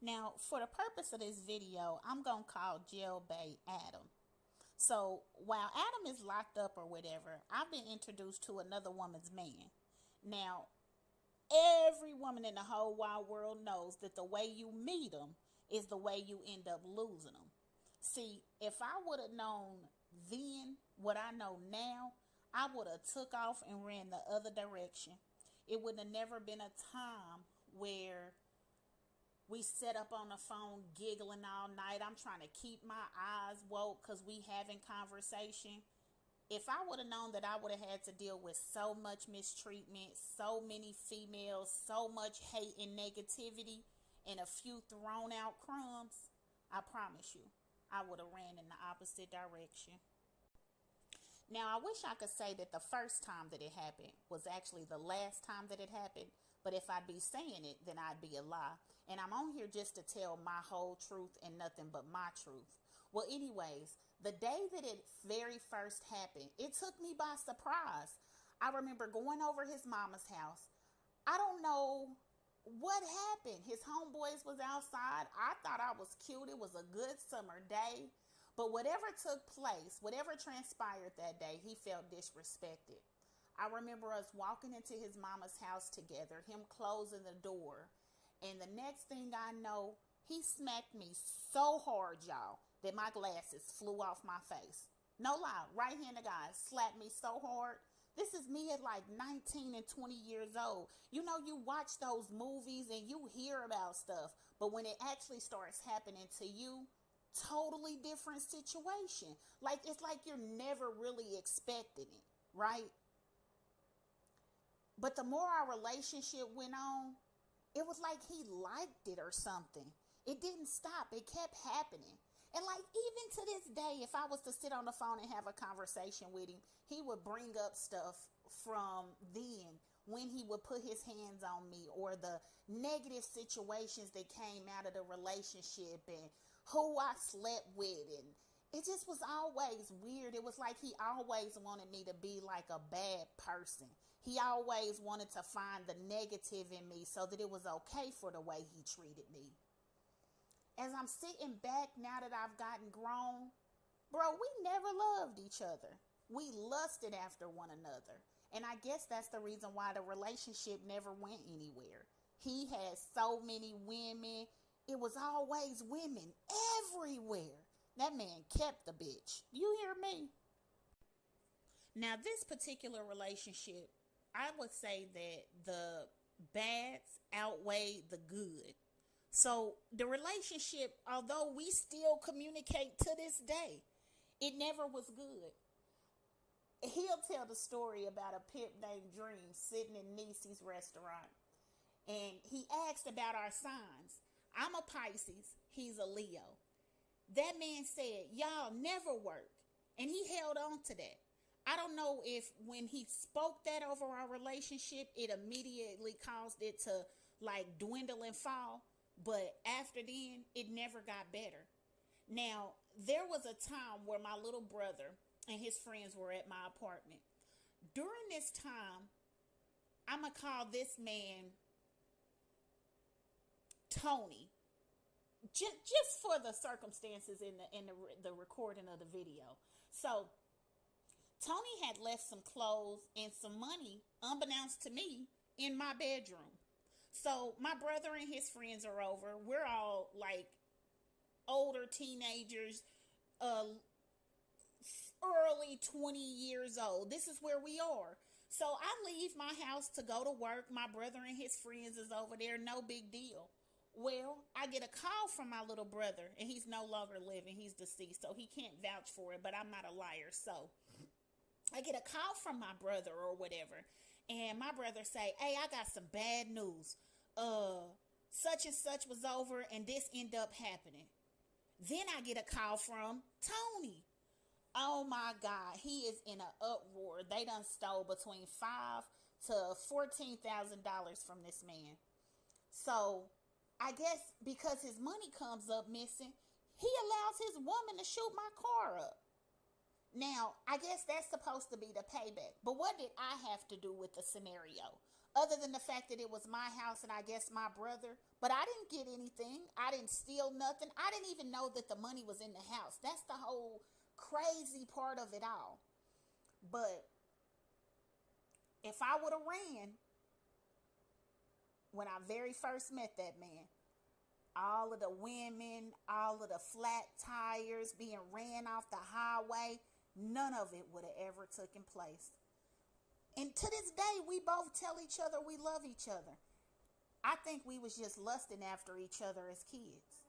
Now, for the purpose of this video, I'm going to call Jailbait Adam. So, while Adam is locked up or whatever, I've been introduced to another woman's man. Now, every woman in the whole wide world knows that the way you meet them is the way you end up losing them. See, if I would have known then what I know now, I would have took off and ran the other direction. It would have never been a time where we set up on the phone giggling all night. I'm trying to keep my eyes woke because we having conversation. If I would have known that I would have had to deal with so much mistreatment, so many females, so much hate and negativity, and a few thrown out crumbs, I promise you, I would have ran in the opposite direction. Now, I wish I could say that the first time that it happened was actually the last time that it happened, but if I'd be saying it, then I'd be a lie. And I'm on here just to tell my whole truth and nothing but my truth. Well, anyways, the day that it very first happened, it took me by surprise. I remember going over his mama's house. I don't know what happened. His homeboys was outside. I thought I was cute. It was a good summer day. But whatever took place, whatever transpired that day, he felt disrespected. I remember us walking into his mama's house together, him closing the door. And the next thing I know, he smacked me so hard, y'all, that my glasses flew off my face. No lie, right-handed guy slapped me so hard. This is me at like 19 and 20 years old. You know, you watch those movies and you hear about stuff, but when it actually starts happening to you, totally different situation. Like, it's like you're never really expecting it, right? But the more our relationship went on, it was like he liked it or something. It didn't stop. It kept happening. And like, even to this day, if I was to sit on the phone and have a conversation with him, he would bring up stuff from then when he would put his hands on me, or the negative situations that came out of the relationship and who I slept with. And it just was always weird. It was like he always wanted me to be like a bad person. He always wanted to find the negative in me so that it was okay for the way he treated me. As I'm sitting back now that I've gotten grown, bro, we never loved each other. We lusted after one another. And I guess that's the reason why the relationship never went anywhere. He had so many women. It was always women everywhere. That man kept the bitch. You hear me? Now, this particular relationship, I would say that the bads outweigh the good. So the relationship, although we still communicate to this day, it never was good. He'll tell the story about a pimp named Dream sitting in Niecy's restaurant. And he asked about our signs. I'm a Pisces. He's a Leo. That man said, y'all never work. And he held on to that. I don't know if when he spoke that over our relationship, it immediately caused it to like dwindle and fall. But after then, it never got better. Now, there was a time where my little brother and his friends were at my apartment. During this time, I'm going to call this man Tony. Just for the circumstances in the recording of the video. So, Tony had left some clothes and some money, unbeknownst to me, in my bedroom. So my brother and his friends are over. We're all like older teenagers, early 20 years old. This is where we are. So I leave my house to go to work. My brother and his friends is over there. No big deal. Well, I get a call from my little brother, and he's no longer living. He's deceased, so he can't vouch for it, but I'm not a liar. So I get a call from my brother or whatever, and my brother say, hey, I got some bad news. Such and such was over, and this ended up happening. Then I get a call from Tony. Oh my God, he is in an uproar. They done stole between $5,000 to $14,000 from this man. So I guess because his money comes up missing, he allows his woman to shoot my car up. Now, I guess that's supposed to be the payback. But what did I have to do with the scenario? other than the fact that it was my house and I guess my brother. But I didn't get anything. I didn't steal nothing. I didn't even know that the money was in the house. That's the whole crazy part of it all. But if I would have ran when I very first met that man, all of the women, all of the flat tires being ran off the highway, none of it would have ever taken place. And to this day, we both tell each other we love each other. I think we was just lusting after each other as kids.